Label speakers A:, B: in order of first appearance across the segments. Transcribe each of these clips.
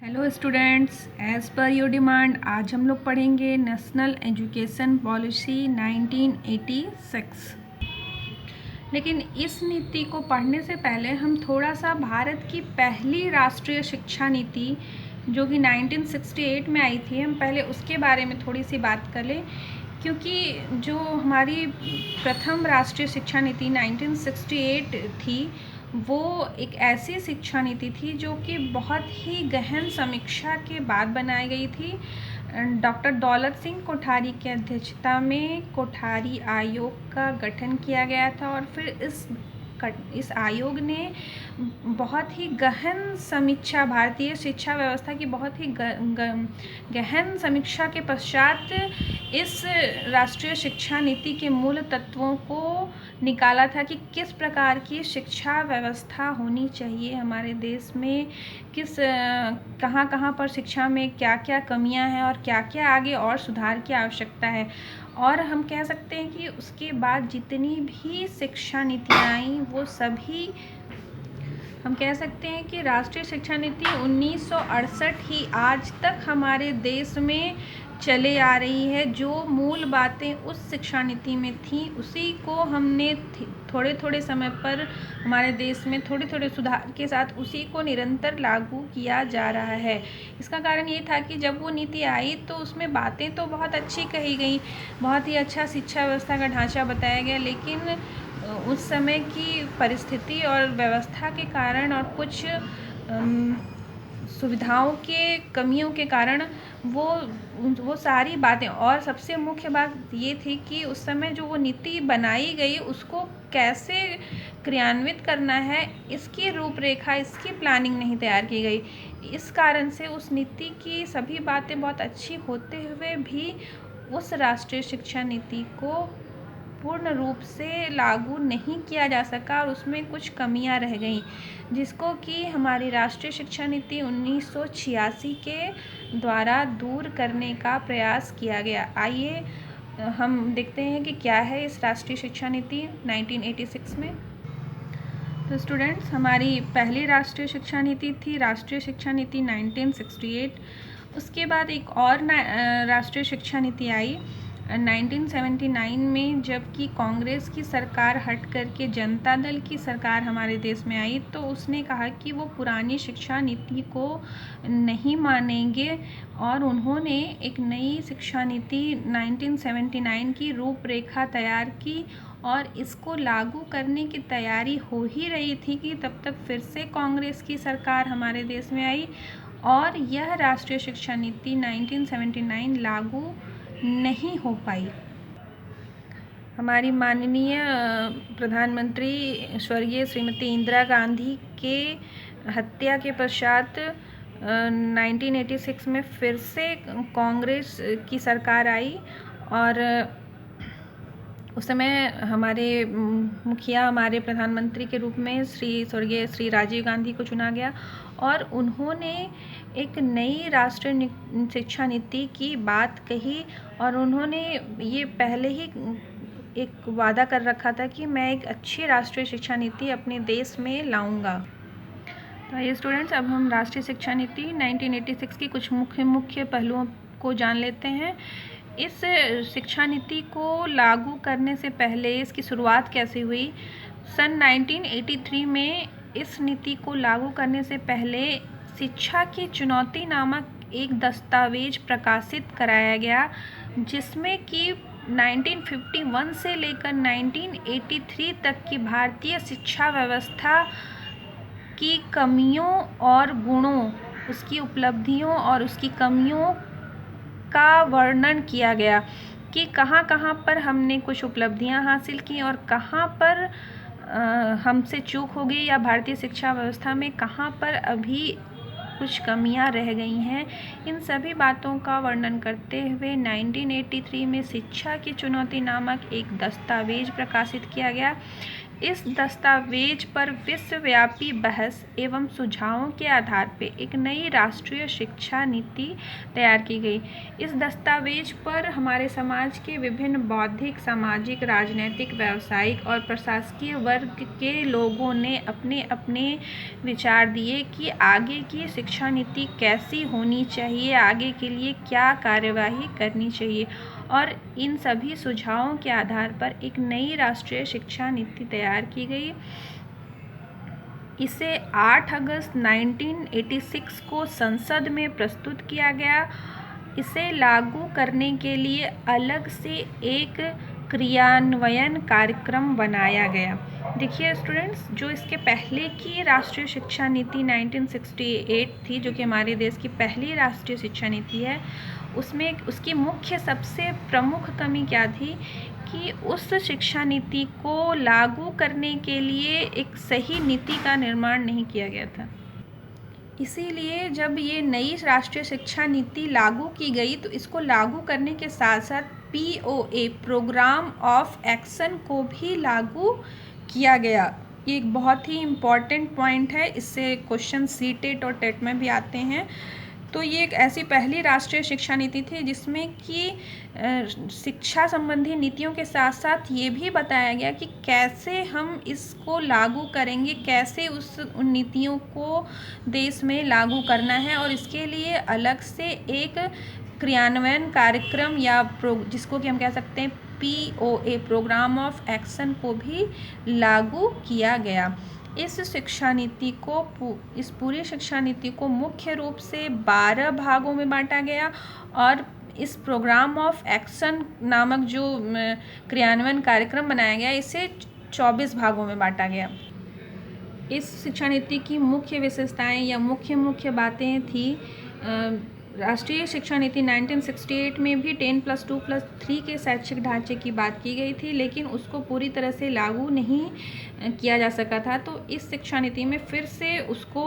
A: Hello students, as per your demand आज हम लोग पढ़ेंगे नेशनल एजुकेशन पॉलिसी 1986। लेकिन इस नीति को पढ़ने से पहले हम थोड़ा सा भारत की पहली राष्ट्रीय शिक्षा नीति जो कि 1968 में आई थी, हम पहले उसके बारे में थोड़ी सी बात कर लें, क्योंकि जो हमारी प्रथम राष्ट्रीय शिक्षा नीति 1968 थी वो एक ऐसी शिक्षा नीति थी जो कि बहुत ही गहन समीक्षा के बाद बनाई गई थी। डॉक्टर दौलत सिंह कोठारी की अध्यक्षता में कोठारी आयोग का गठन किया गया था और फिर इस आयोग ने बहुत ही गहन समीक्षा, भारतीय शिक्षा व्यवस्था की बहुत ही गहन समीक्षा के पश्चात इस राष्ट्रीय शिक्षा नीति के मूल तत्वों को निकाला था कि किस प्रकार की शिक्षा व्यवस्था होनी चाहिए हमारे देश में, कहाँ कहाँ पर शिक्षा में क्या क्या कमियां हैं और क्या क्या आगे और सुधार की आवश्यकता है। और हम कह सकते हैं कि उसके बाद जितनी भी शिक्षा नीतियाँ आई वो सभी, हम कह सकते हैं कि राष्ट्रीय शिक्षा नीति 1968 ही आज तक हमारे देश में चले आ रही है। जो मूल बातें उस शिक्षा नीति में थी उसी को हमने थोड़े थोड़े समय पर हमारे देश में थोड़े थोड़े सुधार के साथ उसी को निरंतर लागू किया जा रहा है। इसका कारण ये था कि जब वो नीति आई तो उसमें बातें तो बहुत अच्छी कही गई, बहुत ही अच्छा शिक्षा व्यवस्था का ढांचा बताया गया, लेकिन उस समय की परिस्थिति और व्यवस्था के कारण और कुछ सुविधाओं के कमियों के कारण वो सारी बातें, और सबसे मुख्य बात ये थी कि उस समय जो वो नीति बनाई गई उसको कैसे क्रियान्वित करना है, इसकी रूपरेखा, इसकी प्लानिंग नहीं तैयार की गई। इस कारण से उस नीति की सभी बातें बहुत अच्छी होते हुए भी उस राष्ट्रीय शिक्षा नीति को पूर्ण रूप से लागू नहीं किया जा सका और उसमें कुछ कमियां रह गईं, जिसको कि हमारी राष्ट्रीय शिक्षा नीति 1986 के द्वारा दूर करने का प्रयास किया गया। आइए हम देखते हैं कि क्या है इस राष्ट्रीय शिक्षा नीति 1986 में। तो स्टूडेंट्स, हमारी पहली राष्ट्रीय शिक्षा नीति थी राष्ट्रीय शिक्षा नीति 1968। उसके बाद एक और राष्ट्रीय शिक्षा नीति आई 1979 में, जबकि कांग्रेस की सरकार हट करके जनता दल की सरकार हमारे देश में आई तो उसने कहा कि वो पुरानी शिक्षा नीति को नहीं मानेंगे और उन्होंने एक नई शिक्षा नीति 1979 की रूपरेखा तैयार की और इसको लागू करने की तैयारी हो ही रही थी कि तब तक फिर से कांग्रेस की सरकार हमारे देश में आई और यह राष्ट्रीय शिक्षा नीति 1979 लागू नहीं हो पाई। हमारी माननीय प्रधानमंत्री स्वर्गीय श्रीमती इंदिरा गांधी के हत्या के पश्चात 1986 में फिर से कांग्रेस की सरकार आई और उस समय हमारे मुखिया, हमारे प्रधानमंत्री के रूप में स्वर्गीय श्री राजीव गांधी को चुना गया और उन्होंने एक नई राष्ट्रीय शिक्षा नीति की बात कही और उन्होंने ये पहले ही एक वादा कर रखा था कि मैं एक अच्छी राष्ट्रीय शिक्षा नीति अपने देश में लाऊंगा। तो ये स्टूडेंट्स, अब हम राष्ट्रीय शिक्षा नीति 1986 की कुछ मुख्य पहलुओं को जान लेते हैं। इस शिक्षा नीति को लागू करने से पहले इसकी शुरुआत कैसे हुई? सन 1983 में इस नीति को लागू करने से पहले शिक्षा की चुनौती नामक एक दस्तावेज प्रकाशित कराया गया, जिसमें कि 1951 से लेकर 1983 तक की भारतीय शिक्षा व्यवस्था की कमियों और गुणों, उसकी उपलब्धियों और उसकी कमियों का वर्णन किया गया कि कहाँ कहाँ पर हमने कुछ उपलब्धियां हासिल की और कहाँ पर हमसे चूक हो गई या भारतीय शिक्षा व्यवस्था में कहाँ पर अभी कुछ कमियां रह गई हैं। इन सभी बातों का वर्णन करते हुए 1983 में शिक्षा की चुनौती नामक एक दस्तावेज प्रकाशित किया गया। इस दस्तावेज पर विश्वव्यापी बहस एवं सुझावों के आधार पर एक नई राष्ट्रीय शिक्षा नीति तैयार की गई। इस दस्तावेज पर हमारे समाज के विभिन्न बौद्धिक, सामाजिक, राजनीतिक, व्यावसायिक और प्रशासकीय वर्ग के लोगों ने अपने अपने विचार दिए कि आगे की शिक्षा नीति कैसी होनी चाहिए, आगे के लिए क्या कार्यवाही करनी चाहिए, और इन सभी सुझावों के आधार पर एक नई राष्ट्रीय शिक्षा नीति तैयार की गई। इसे 8 अगस्त 1986 को संसद में प्रस्तुत किया गया। इसे लागू करने के लिए अलग से एक क्रियान्वयन कार्यक्रम बनाया गया। देखिए स्टूडेंट्स, जो इसके पहले की राष्ट्रीय शिक्षा नीति 1968 थी, जो कि हमारे देश की पहली राष्ट्रीय शिक्षा नीति है, उसमें उसकी मुख्य सबसे प्रमुख कमी क्या थी कि उस शिक्षा नीति को लागू करने के लिए एक सही नीति का निर्माण नहीं किया गया था। इसीलिए जब ये नई राष्ट्रीय शिक्षा नीति लागू की गई तो इसको लागू करने के साथ साथ POA प्रोग्राम ऑफ एक्शन को भी लागू किया गया। ये एक बहुत ही इम्पॉर्टेंट पॉइंट है, इससे क्वेश्चन CTET और TET में भी आते हैं। तो ये एक ऐसी पहली राष्ट्रीय शिक्षा नीति थी जिसमें कि शिक्षा संबंधी नीतियों के साथ साथ ये भी बताया गया कि कैसे हम इसको लागू करेंगे, कैसे उन नीतियों को देश में लागू करना है, और इसके लिए अलग से एक क्रियान्वयन कार्यक्रम या जिसको कि हम कह सकते हैं POA प्रोग्राम ऑफ एक्शन को भी लागू किया गया। इस पूरी शिक्षा नीति को मुख्य रूप से 12 भागों में बांटा गया, और इस प्रोग्राम ऑफ एक्शन नामक जो क्रियान्वयन कार्यक्रम बनाया गया, इसे 24 भागों में बांटा गया। इस शिक्षा नीति की मुख्य विशेषताएं या मुख्य बातें थी। राष्ट्रीय शिक्षा नीति 1968 में भी 10+2+3 के शैक्षिक ढांचे की बात की गई थी, लेकिन उसको पूरी तरह से लागू नहीं किया जा सका था। तो इस शिक्षा नीति में फिर से उसको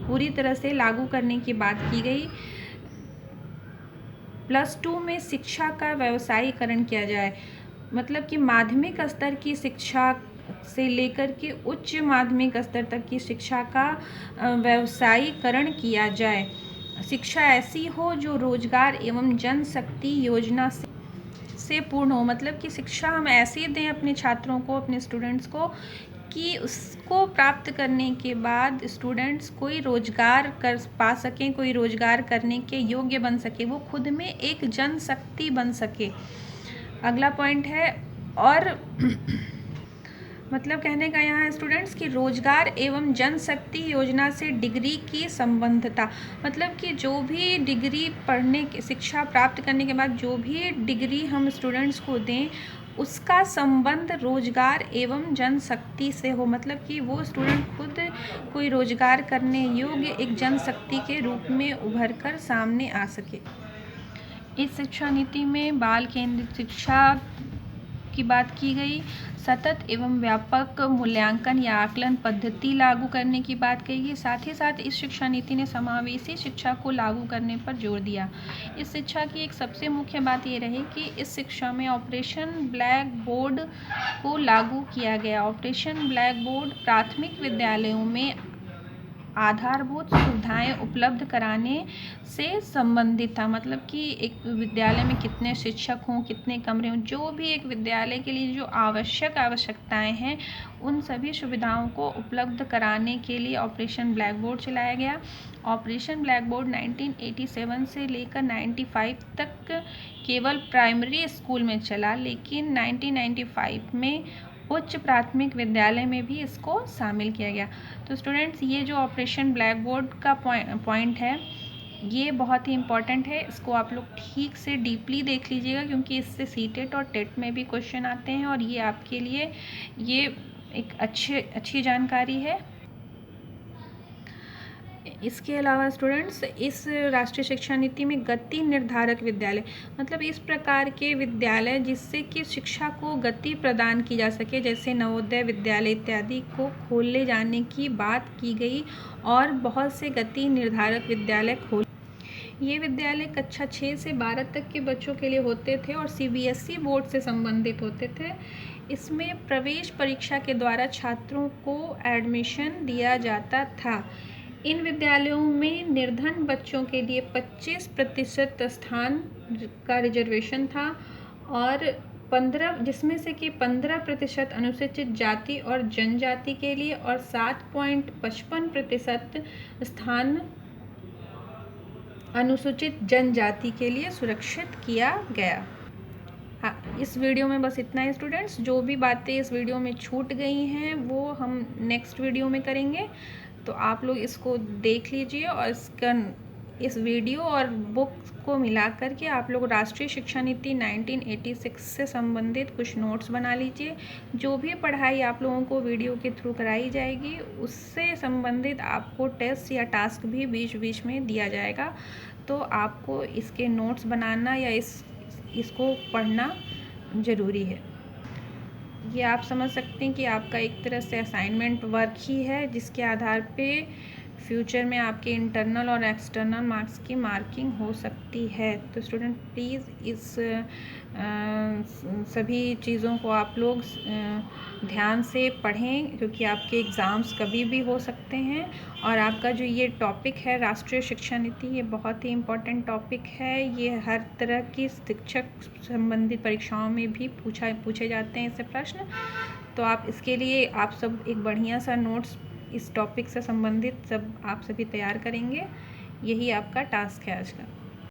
A: पूरी तरह से लागू करने की बात की गई। +2 में शिक्षा का व्यवसायीकरण किया जाए, मतलब कि माध्यमिक स्तर की शिक्षा से लेकर के उच्च माध्यमिक स्तर तक की शिक्षा का व्यवसायीकरण किया जाए। शिक्षा ऐसी हो जो रोजगार एवं जनशक्ति योजना से पूर्ण हो, मतलब कि शिक्षा हम ऐसी दें अपने छात्रों को, अपने स्टूडेंट्स को, कि उसको प्राप्त करने के बाद स्टूडेंट्स कोई रोजगार कर पा सकें, कोई रोजगार करने के योग्य बन सके, वो खुद में एक जनशक्ति बन सके। अगला पॉइंट है, और मतलब कहने का यहाँ है स्टूडेंट्स कि रोजगार एवं जनशक्ति योजना से डिग्री की संबद्धता, मतलब कि जो भी डिग्री पढ़ने की शिक्षा प्राप्त करने के बाद जो भी डिग्री हम स्टूडेंट्स को दें, उसका संबंध रोजगार एवं जनशक्ति से हो, मतलब कि वो स्टूडेंट खुद कोई रोजगार करने योग्य एक जनशक्ति के रूप में उभर कर सामने आ सके। इस शिक्षा नीति में बाल केंद्रित शिक्षा की बात की गई। सतत एवं व्यापक मूल्यांकन या आकलन पद्धति लागू करने की बात कही गई। साथ ही साथ इस शिक्षा नीति ने समावेशी शिक्षा को लागू करने पर जोर दिया। इस शिक्षा की एक सबसे मुख्य बात ये रही कि इस शिक्षा में ऑपरेशन ब्लैक बोर्ड को लागू किया गया। ऑपरेशन ब्लैक बोर्ड प्राथमिक विद्यालयों में आधारभूत सुविधाएं उपलब्ध कराने से संबंधित था, मतलब कि एक विद्यालय में कितने शिक्षक हों, कितने कमरे हों, जो भी एक विद्यालय के लिए जो आवश्यकताएं हैं, उन सभी सुविधाओं को उपलब्ध कराने के लिए ऑपरेशन ब्लैक बोर्ड चलाया गया। ऑपरेशन ब्लैक बोर्ड 1987 से लेकर 95 तक केवल प्राइमरी स्कूल में चला, लेकिन 1995 में उच्च प्राथमिक विद्यालय में भी इसको शामिल किया गया। तो स्टूडेंट्स, ये जो ऑपरेशन ब्लैक बोर्ड का पॉइंट है, ये बहुत ही इम्पॉर्टेंट है। इसको आप लोग ठीक से डीपली देख लीजिएगा, क्योंकि इससे CTET और TET में भी क्वेश्चन आते हैं, और ये आपके लिए ये एक अच्छी जानकारी है। इसके अलावा स्टूडेंट्स, इस राष्ट्रीय शिक्षा नीति में गति निर्धारक विद्यालय, मतलब इस प्रकार के विद्यालय जिससे कि शिक्षा को गति प्रदान की जा सके, जैसे नवोदय विद्यालय इत्यादि को खोले जाने की बात की गई, और बहुत से गति निर्धारक विद्यालय ये विद्यालय कक्षा 6 से 12 तक के बच्चों के लिए होते थे और CBSE बोर्ड से संबंधित होते थे। इसमें प्रवेश परीक्षा के द्वारा छात्रों को एडमिशन दिया जाता था। इन विद्यालयों में निर्धन बच्चों के लिए 25% स्थान का रिजर्वेशन था और 15 जिसमें से कि 15% अनुसूचित जाति और जनजाति के लिए और 7.55% स्थान अनुसूचित जनजाति के लिए सुरक्षित किया गया। हाँ, इस वीडियो में बस इतना है स्टूडेंट्स। जो भी बातें इस वीडियो में छूट गई हैं वो हम नेक्स्ट वीडियो में करेंगे, तो आप लोग इसको देख लीजिए और इस वीडियो और बुक को मिला करके आप लोग राष्ट्रीय शिक्षा नीति 1986 से संबंधित कुछ नोट्स बना लीजिए। जो भी पढ़ाई आप लोगों को वीडियो के थ्रू कराई जाएगी उससे संबंधित आपको टेस्ट या टास्क भी बीच बीच में दिया जाएगा, तो आपको इसके नोट्स बनाना या इसको पढ़ना ज़रूरी है। ये आप समझ सकते हैं कि आपका एक तरह से असाइनमेंट वर्क ही है, जिसके आधार पे फ्यूचर में आपके इंटरनल और एक्सटर्नल मार्क्स की मार्किंग हो सकती है। तो स्टूडेंट प्लीज़ इस सभी चीज़ों को आप लोग ध्यान से पढ़ें, क्योंकि आपके एग्ज़ाम्स कभी भी हो सकते हैं। और आपका जो ये टॉपिक है राष्ट्रीय शिक्षा नीति, ये बहुत ही इम्पोर्टेंट टॉपिक है। ये हर तरह की शिक्षक संबंधित परीक्षाओं में भी पूछे जाते हैं इससे प्रश्न। तो आप इसके लिए आप सब एक बढ़िया सा नोट्स इस टॉपिक से संबंधित सब आप सभी तैयार करेंगे। यही आपका टास्क है आज का।